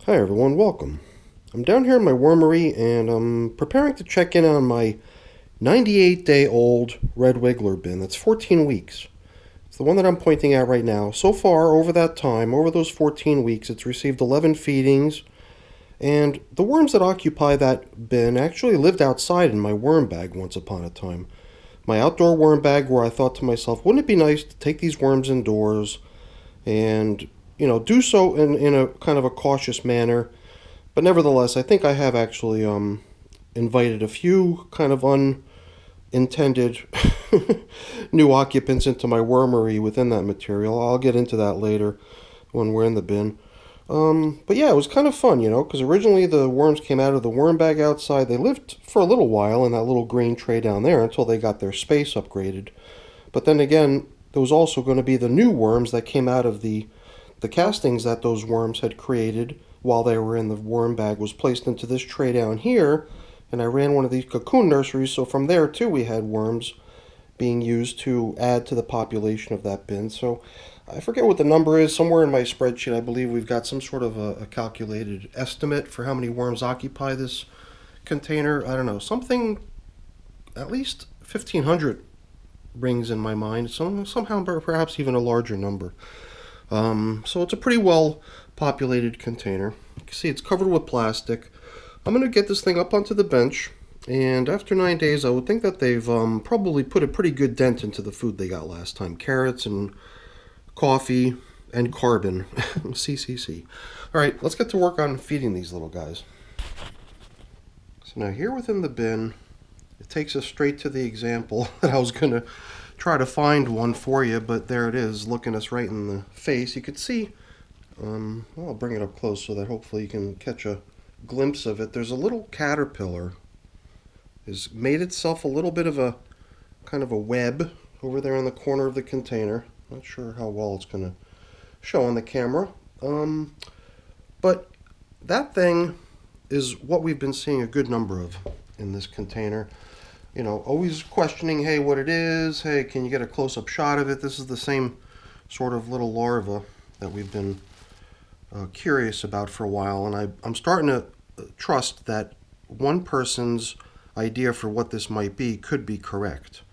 Hi everyone, welcome. I'm down here in my wormery and I'm preparing to check in on my 98-day-old red wiggler bin. That's 14 weeks. It's the one that I'm pointing at right now. So far, over that time, over those 14 weeks, it's received 11 feedings, and the worms that occupy that bin actually lived outside in my worm bag once upon a time. My outdoor worm bag, where I thought to myself, wouldn't it be nice to take these worms indoors and do so in a kind of a cautious manner. But nevertheless, I think I have actually invited a few kind of unintended new occupants into my wormery within that material. I'll get into that later when we're in the bin. But yeah, it was kind of fun, because originally the worms came out of the worm bag outside. They lived for a little while in that little green tray down there until they got their space upgraded. But then again, there was also going to be the new worms that came out of the castings that those worms had created while they were in the worm bag was placed into this tray down here, and I ran one of these cocoon nurseries, so from there too we had worms being used to add to the population of that bin. So I forget what the number is. Somewhere in my spreadsheet I believe we've got some sort of a calculated estimate for how many worms occupy this container. I don't know, something at least 1,500 rings in my mind, somehow perhaps even a larger number. So it's a pretty well populated container. You can see it's covered with plastic. I'm going to get this thing up onto the bench, and after 9 days I would think that they've probably put a pretty good dent into the food they got last time. Carrots and coffee and carbon. CCC. Alright, let's get to work on feeding these little guys. So now here within the bin, it takes us straight to the example that I was going to try to find one for you, but there it is, looking us right in the face. You could see, I'll bring it up close so that hopefully you can catch a glimpse of it. There's a little caterpillar. Has made itself a little bit of a kind of a web over there in the corner of the container. Not sure how well it's going to show on the camera. But that thing is what we've been seeing a good number of in this container. Always questioning, hey, what it is. Hey, can you get a close-up shot of it? This is the same sort of little larva that we've been curious about for a while, and I'm starting to trust that one person's idea for what this might be could be correct.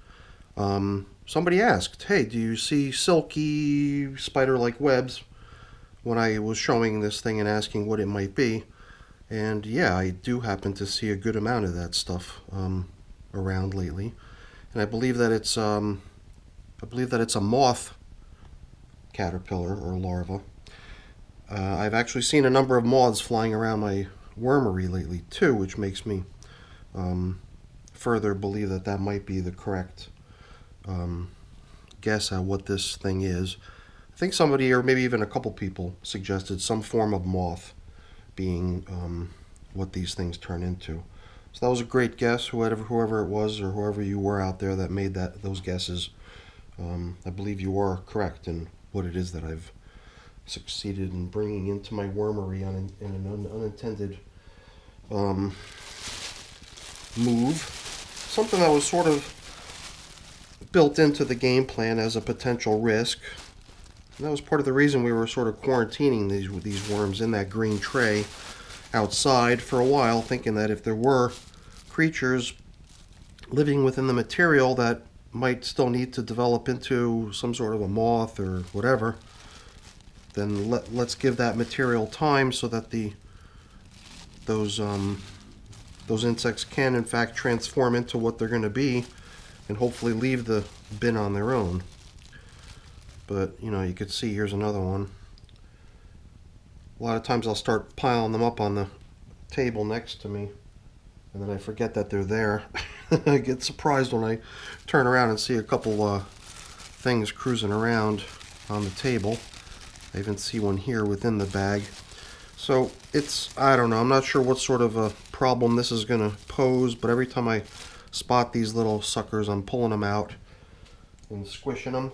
Somebody asked, hey, do you see silky spider-like webs, when I was showing this thing and asking what it might be. And yeah, I do happen to see a good amount of that stuff around lately, and I believe that it's a moth caterpillar or larva. I've actually seen a number of moths flying around my wormery lately too, which makes me further believe that that might be the correct guess at what this thing is. I think somebody, or maybe even a couple people, suggested some form of moth being what these things turn into. So that was a great guess, whoever it was, or whoever you were out there that made those guesses. I believe you are correct in what it is that I've succeeded in bringing into my wormery in an unintended move. Something that was sort of built into the game plan as a potential risk. And that was part of the reason we were sort of quarantining these worms in that green tray outside for a while, thinking that if there were creatures living within the material that might still need to develop into some sort of a moth or whatever, then let's give that material time so that those insects can in fact transform into what they're going to be and hopefully leave the bin on their own. But you could see, here's another one. A lot of times I'll start piling them up on the table next to me, and then I forget that they're there. I get surprised when I turn around and see a couple things cruising around on the table. I even see one here within the bag. So I don't know, I'm not sure what sort of a problem this is going to pose, but every time I spot these little suckers, I'm pulling them out and squishing them.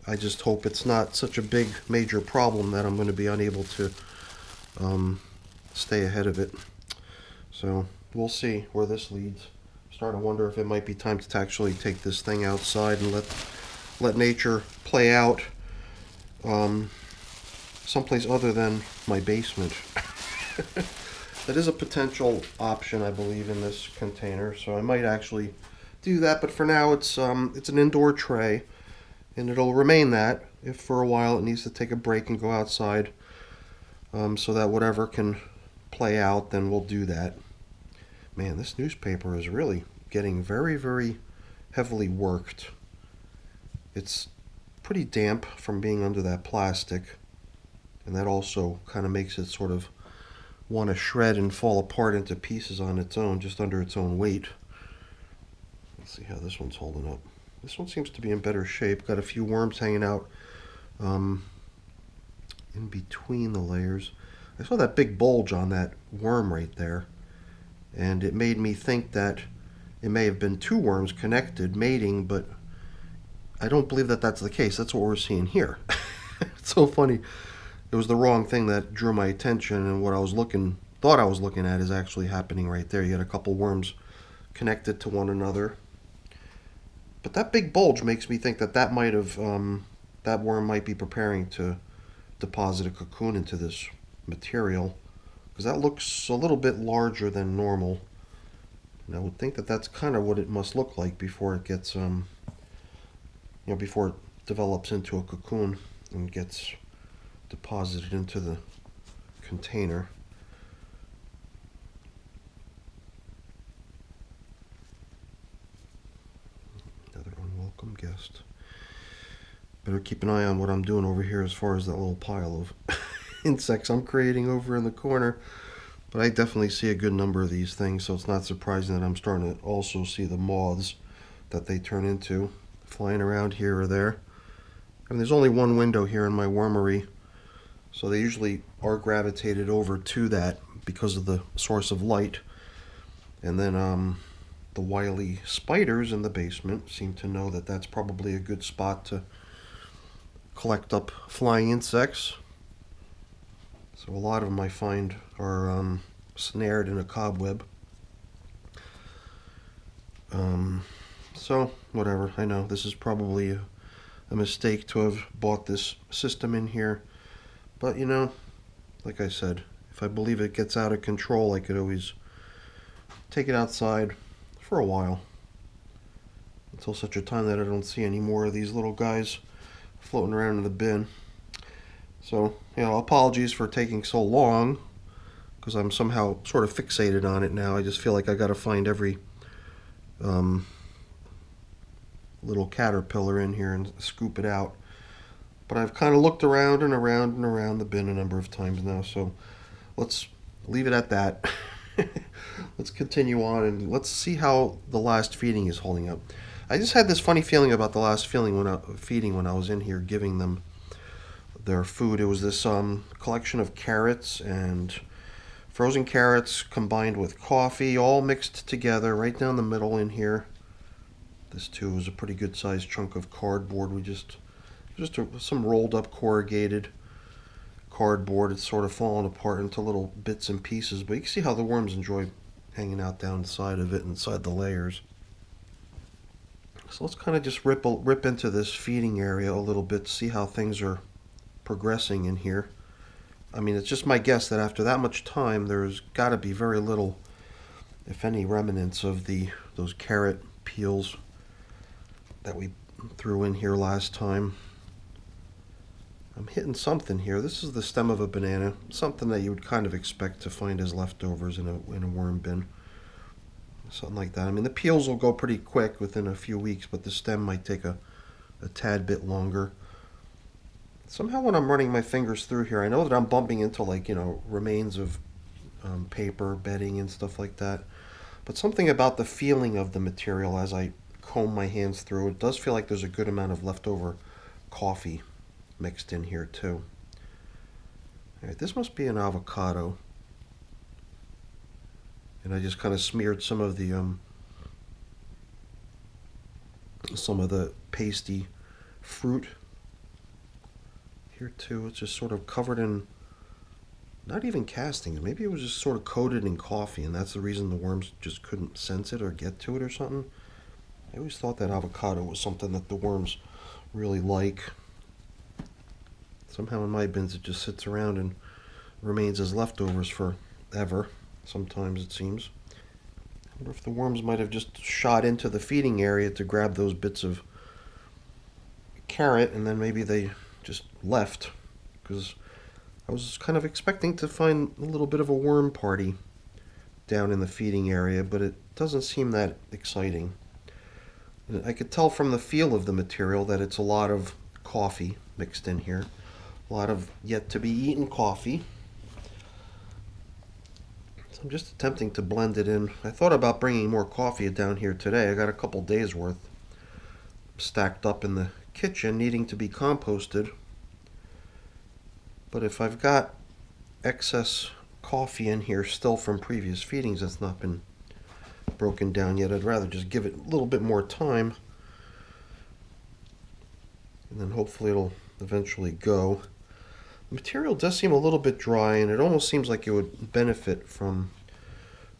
I just hope it's not such a big major problem that I'm going to be unable to stay ahead of it. So we'll see where this leads. I'm starting to wonder if it might be time to actually take this thing outside and let nature play out someplace other than my basement. That is a potential option, I believe, in this container, so I might actually do that. But for now, it's an indoor tray, and it'll remain that. If for a while it needs to take a break and go outside, so that whatever can play out, then we'll do that. Man, this newspaper is really getting very, very heavily worked. It's pretty damp from being under that plastic, and that also kind of makes it sort of want to shred and fall apart into pieces on its own, just under its own weight. Let's see how this one's holding up. This one seems to be in better shape. Got a few worms hanging out in between the layers. I saw that big bulge on that worm right there, and it made me think that it may have been two worms connected, mating, but I don't believe that that's the case. That's what we're seeing here. It's so funny. It was the wrong thing that drew my attention, and what I was thought I was looking at is actually happening right there. You had a couple worms connected to one another. But that big bulge makes me think that that might have, that worm might be preparing to deposit a cocoon into this material, because that looks a little bit larger than normal. And I would think that that's kind of what it must look like before it gets, before it develops into a cocoon and gets deposited into the container. Another unwelcome guest. Better keep an eye on what I'm doing over here as far as that little pile of insects I'm creating over in the corner. But I definitely see a good number of these things, so it's not surprising that I'm starting to also see the moths that they turn into flying around here or there. I mean, there's only one window here in my wormery, so they usually are gravitated over to that because of the source of light. And then the wily spiders in the basement seem to know that that's probably a good spot to collect up flying insects. So a lot of them I find are snared in a cobweb. So whatever, I know this is probably a mistake to have bought this system in here. But like I said, if I believe it gets out of control, I could always take it outside for a while. Until such a time that I don't see any more of these little guys floating around in the bin. So, apologies for taking so long, because I'm somehow sort of fixated on it now. I just feel like I got to find every little caterpillar in here and scoop it out. But I've kind of looked around and around and around the bin a number of times now, so let's leave it at that. Let's continue on and let's see how the last feeding is holding up. I just had this funny feeling about the last feeding when I was in here giving them their food. It was this collection of carrots and frozen carrots combined with coffee, all mixed together right down the middle in here. This too was a pretty good sized chunk of cardboard. We just some rolled up corrugated cardboard. It's sort of fallen apart into little bits and pieces, but you can see how the worms enjoy hanging out down the side of it, inside the layers. So let's kind of just rip into this feeding area a little bit, see how things are progressing in here. I mean, it's just my guess that after that much time, there's got to be very little, if any, remnants of those carrot peels that we threw in here last time. I'm hitting something here. This is the stem of a banana, something that you would kind of expect to find as leftovers in a worm bin. Something like that. I mean, the peels will go pretty quick within a few weeks, but the stem might take a tad bit longer. Somehow when I'm running my fingers through here, I know that I'm bumping into remains of paper, bedding, and stuff like that. But something about the feeling of the material as I comb my hands through, it does feel like there's a good amount of leftover coffee mixed in here too. All right, this must be an avocado. And I just kind of smeared some of the pasty fruit here too. It's just sort of covered in, not even castings. Maybe it was just sort of coated in coffee, and that's the reason the worms just couldn't sense it or get to it or something. I always thought that avocado was something that the worms really like. Somehow in my bins it just sits around and remains as leftovers forever, sometimes it seems. I wonder if the worms might have just shot into the feeding area to grab those bits of carrot, and then maybe they just left, because I was kind of expecting to find a little bit of a worm party down in the feeding area, but it doesn't seem that exciting. I could tell from the feel of the material that it's a lot of coffee mixed in here. A lot of yet to be eaten coffee. So I'm just attempting to blend it in. I thought about bringing more coffee down here today. I got a couple days worth stacked up in the kitchen needing to be composted. But if I've got excess coffee in here still from previous feedings that's not been broken down yet, I'd rather just give it a little bit more time, and then hopefully it'll eventually go. The material does seem a little bit dry, and it almost seems like it would benefit from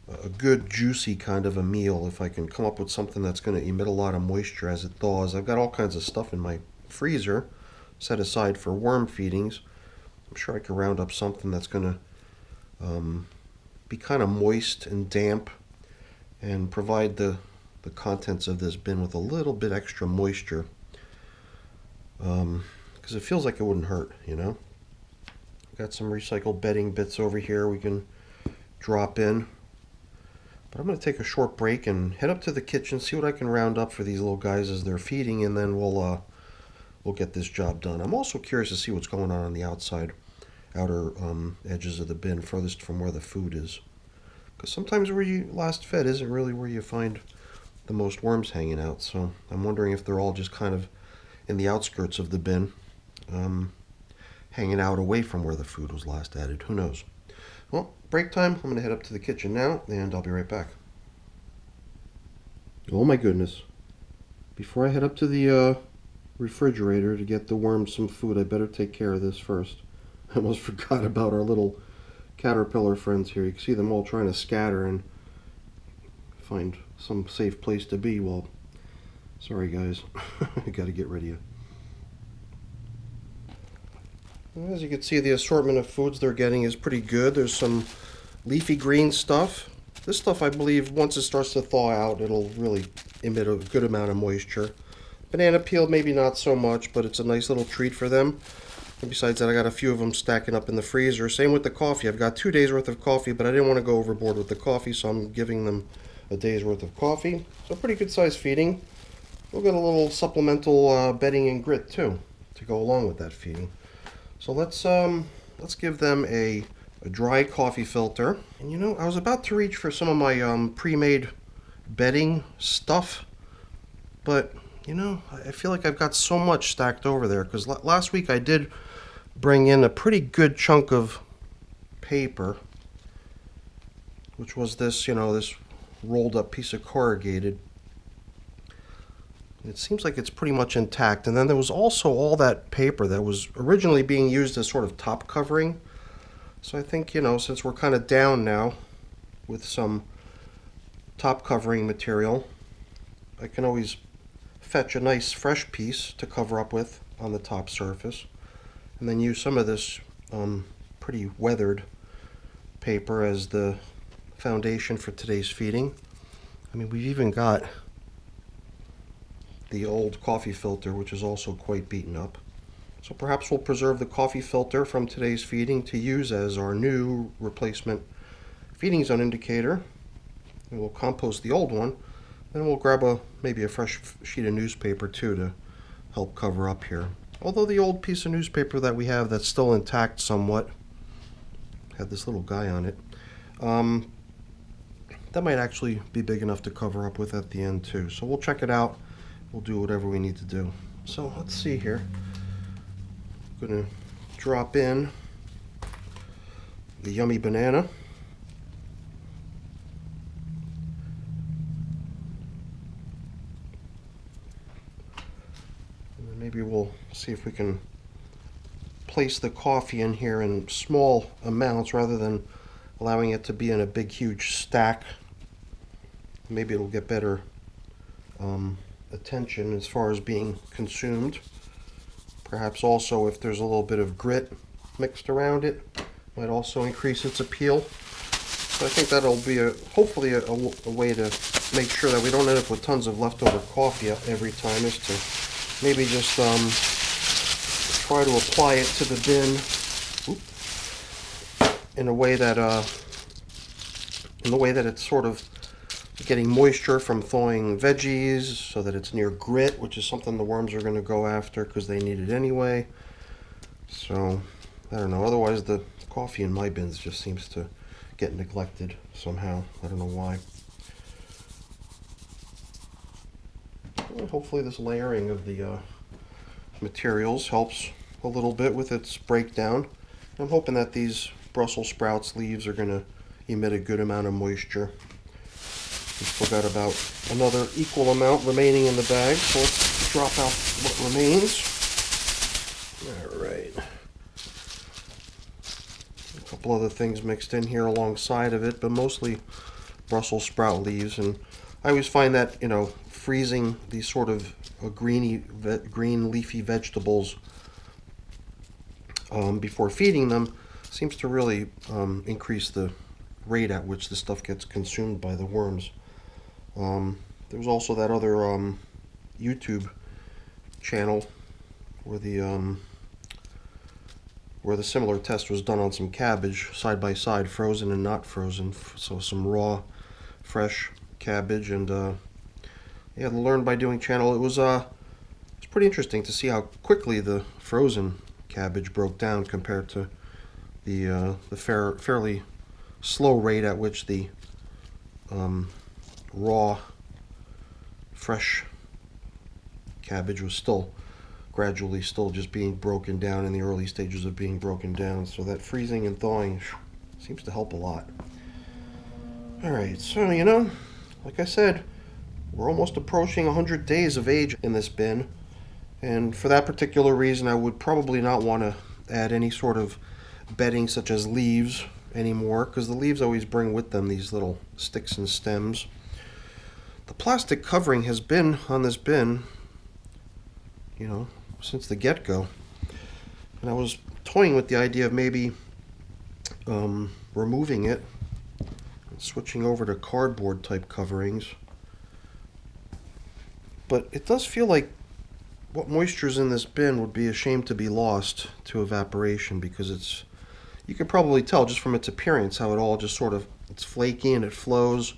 a good juicy kind of a meal if I can come up with something that's going to emit a lot of moisture as it thaws. I've got all kinds of stuff in my freezer set aside for worm feedings. I'm sure I could round up something that's going to be kind of moist and damp and provide the contents of this bin with a little bit extra moisture, because it feels like it wouldn't hurt, you know. Got some recycled bedding bits over here we can drop in. But I'm going to take a short break and head up to the kitchen, see what I can round up for these little guys as they're feeding, and then we'll get this job done. I'm also curious to see what's going on the outer edges of the bin, furthest from where the food is. Because sometimes where you last fed isn't really where you find the most worms hanging out. So I'm wondering if they're all just kind of in the outskirts of the bin, hanging out away from where the food was last added. Who knows? Well, break time. I'm going to head up to the kitchen now, and I'll be right back. Oh my goodness. Before I head up to the refrigerator to get the worms some food, I better take care of this first. I almost forgot about our little caterpillar friends here. You can see them all trying to scatter and find some safe place to be. Well, sorry guys, I gotta get rid of you. As you can see, the assortment of foods they're getting is pretty good. There's some leafy green stuff. This stuff, I believe, once it starts to thaw out, it'll really emit a good amount of moisture. Banana peel, maybe not so much, but it's a nice little treat for them. And besides that, I got a few of them stacking up in the freezer. Same with the coffee. I've got 2 days worth of coffee, but I didn't want to go overboard with the coffee, so I'm giving them a day's worth of coffee. So pretty good size feeding. We'll get a little supplemental bedding and grit too to go along with that feeding. So let's give them a dry coffee filter. And you know, I was about to reach for some of my pre-made bedding stuff, but you know, I feel like I've got so much stacked over there, because last week I did bring in a pretty good chunk of paper, which was this, you know, this rolled up piece of corrugated. It seems like it's pretty much intact. And then there was also all that paper that was originally being used as sort of top covering. So I think, you know, since we're kind of down now with some top covering material, I can always fetch a nice fresh piece to cover up with on the top surface, and then use some of this pretty weathered paper as the foundation for today's feeding. I mean, we've even got the old coffee filter, which is also quite beaten up. So perhaps we'll preserve the coffee filter from today's feeding to use as our new replacement feeding zone indicator, and we'll compost the old one. Then we'll grab maybe a fresh sheet of newspaper too to help cover up here. Although the old piece of newspaper that we have that's still intact somewhat had this little guy on it. That might actually be big enough to cover up with at the end too. So we'll check it out. We'll do whatever we need to do. So let's see here. I'm gonna drop in the yummy banana. Maybe we'll see if we can place the coffee in here in small amounts rather than allowing it to be in a big huge stack. Maybe it'll get better attention as far as being consumed. Perhaps also if there's a little bit of grit mixed around it, might also increase its appeal. So I think that'll be hopefully a way to make sure that we don't end up with tons of leftover coffee every time, is to maybe just try to apply it to the bin in a way that it's sort of getting moisture from thawing veggies, so that it's near grit, which is something the worms are going to go after because they need it anyway. So I don't know, otherwise the coffee in my bins just seems to get neglected somehow. I don't know why. Well, hopefully this layering of the materials helps a little bit with its breakdown. I'm hoping that these Brussels sprouts leaves are going to emit a good amount of moisture. We've still got about another equal amount remaining in the bag, so let's drop out what remains. Alright. A couple other things mixed in here alongside of it, but mostly Brussels sprout leaves. And I always find that, you know, freezing these sort of green leafy vegetables before feeding them seems to really increase the rate at which the stuff gets consumed by the worms. There's also that other YouTube channel where the similar test was done on some cabbage side by side, frozen and not frozen. So some raw, fresh cabbage, and yeah, the Learn by Doing channel. It's pretty interesting to see how quickly the frozen cabbage broke down compared to the fairly slow rate at which the raw, fresh cabbage was still gradually just being broken down in the early stages of being broken down. So that freezing and thawing seems to help a lot. Alright, so you know, like I said, we're almost approaching 100 days of age in this bin, and for that particular reason I would probably not want to add any sort of bedding such as leaves anymore, because the leaves always bring with them these little sticks and stems. The plastic covering has been on this bin, you know, since the get-go, and I was toying with the idea of maybe removing it and switching over to cardboard type coverings, but it does feel like what moisture's in this bin would be ashamed to be lost to evaporation, because it's, you can probably tell just from its appearance how it all just sort of, it's flaky and it flows.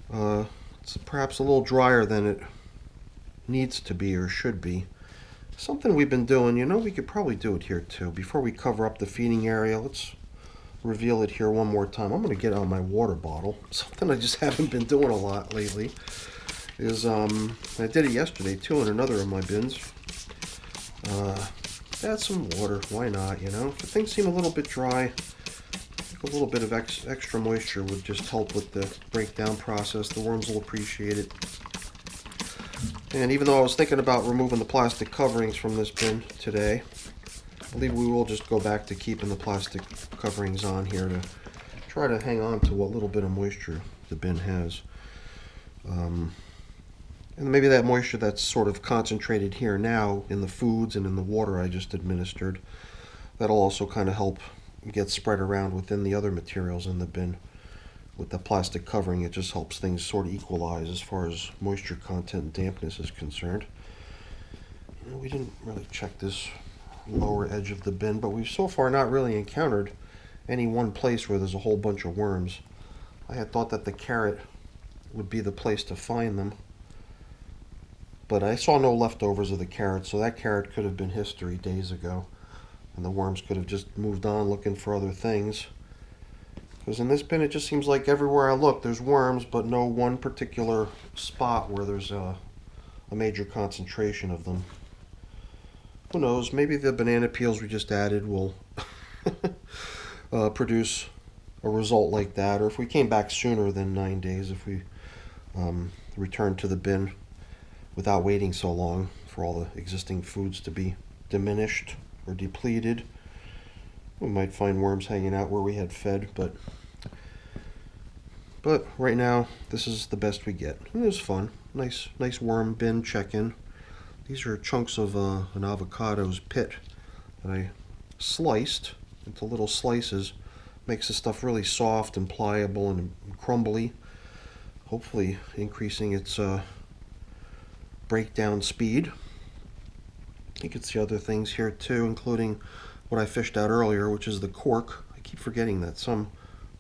It's perhaps a little drier than it needs to be or should be. Something we've been doing, you know, we could probably do it here too. Before we cover up the feeding area, let's reveal it here one more time. I'm going to get out my water bottle. Something I just haven't been doing a lot lately is, I did it yesterday too in another of my bins. Add some water, why not, you know? If things seem a little bit dry, a little bit of extra moisture would just help with the breakdown process. The worms will appreciate it. And even though I was thinking about removing the plastic coverings from this bin today, I believe we will just go back to keeping the plastic coverings on here to try to hang on to what little bit of moisture the bin has. And maybe that moisture that's sort of concentrated here now in the foods and in the water I just administered, that'll also kind of help get spread around within the other materials in the bin. With the plastic covering, it just helps things sort of equalize as far as moisture content and dampness is concerned. You know, we didn't really check this lower edge of the bin, but we've so far not really encountered any one place where there's a whole bunch of worms. I had thought that the carrot would be the place to find them, but I saw no leftovers of the carrot, so that carrot could have been history days ago, and the worms could have just moved on looking for other things. Because in this bin it just seems like everywhere I look there's worms, but no one particular spot where there's a major concentration of them. Who knows, maybe the banana peels we just added will produce a result like that, or if we came back sooner than 9 days, if we returned to the bin without waiting so long for all the existing foods to be diminished or depleted, we might find worms hanging out where we had fed, but right now this is the best we get. It was fun. Nice worm bin check-in. These are chunks of an avocado's pit that I sliced into little slices. Makes the stuff really soft and pliable and crumbly, hopefully increasing its breakdown speed. You can see other things here too, including what I fished out earlier, which is the cork. I keep forgetting that some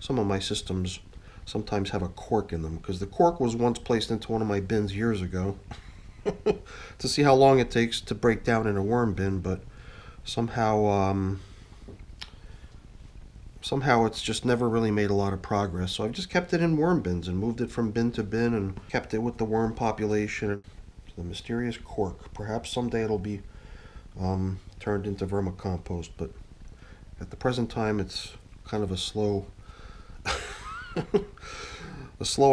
of my systems sometimes have a cork in them, because the cork was once placed into one of my bins years ago to see how long it takes to break down in a worm bin, but somehow it's just never really made a lot of progress. So I've just kept it in worm bins and moved it from bin to bin and kept it with the worm population. The mysterious cork. Perhaps someday it'll be turned into vermicompost, but at the present time it's kind of a slow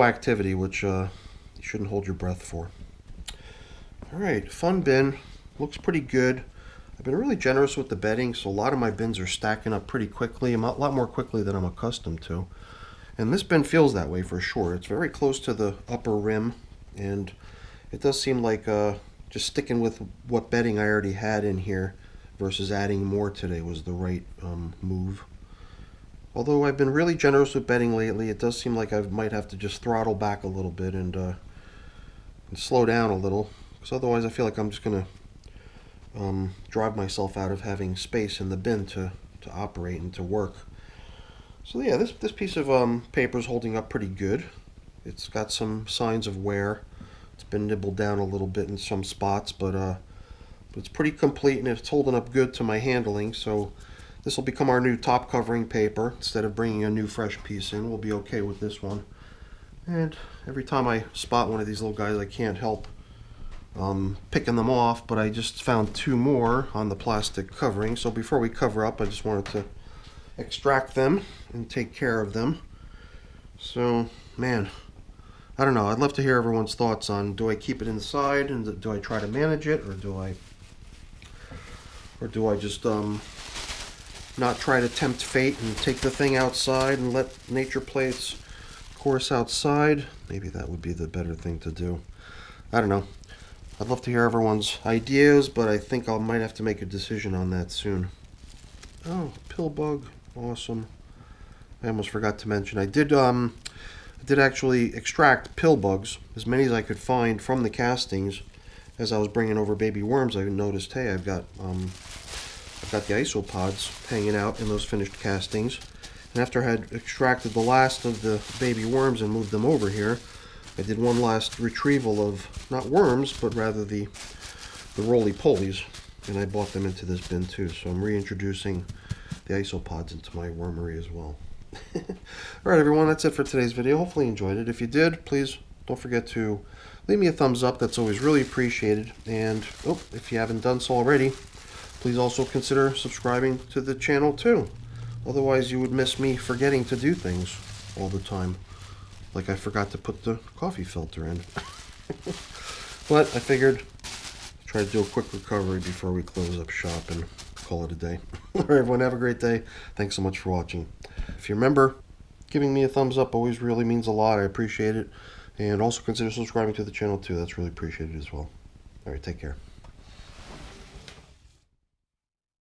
activity, which you shouldn't hold your breath for. Alright, fun bin. Looks pretty good. I've been really generous with the bedding, so a lot of my bins are stacking up pretty quickly, a lot more quickly than I'm accustomed to. And this bin feels that way for sure. It's very close to the upper rim, and it does seem like just sticking with what bedding I already had in here versus adding more today was the right move. Although I've been really generous with bedding lately, it does seem like I might have to just throttle back a little bit and slow down a little, because otherwise I feel like I'm just going to drive myself out of having space in the bin to operate and to work. So yeah, this piece of paper is holding up pretty good. It's got some signs of wear. It's been nibbled down a little bit in some spots, but it's pretty complete and it's holding up good to my handling. So this will become our new top covering paper. Instead of bringing a new fresh piece in, we'll be okay with this one. And every time I spot one of these little guys, I can't help picking them off, but I just found two more on the plastic covering. So before we cover up, I just wanted to extract them and take care of them. So, man, I don't know. I'd love to hear everyone's thoughts on, do I keep it inside and do I try to manage it, or do I just not try to tempt fate and take the thing outside and let nature play its course outside? Maybe that would be the better thing to do. I don't know. I'd love to hear everyone's ideas, but I think I might have to make a decision on that soon. Oh, pill bug. Awesome. I almost forgot to mention, I did actually extract pill bugs, as many as I could find from the castings. As I was bringing over baby worms, I noticed, hey, I've got the isopods hanging out in those finished castings. And after I had extracted the last of the baby worms and moved them over here, I did one last retrieval of, not worms, but rather the roly-polies, and I bought them into this bin too. So I'm reintroducing the isopods into my wormery as well. Alright everyone, that's it for today's video. Hopefully you enjoyed it. If you did, please don't forget to leave me a thumbs up. That's always really appreciated. And if you haven't done so already, please also consider subscribing to the channel too. Otherwise you would miss me forgetting to do things all the time. Like I forgot to put the coffee filter in. But I figured I'd try to do a quick recovery before we close up shop and call it a day. Alright everyone, have a great day. Thanks so much for watching. If you remember, giving me a thumbs up always really means a lot. I appreciate it. And also consider subscribing to the channel too. That's really appreciated as well. Alright, take care.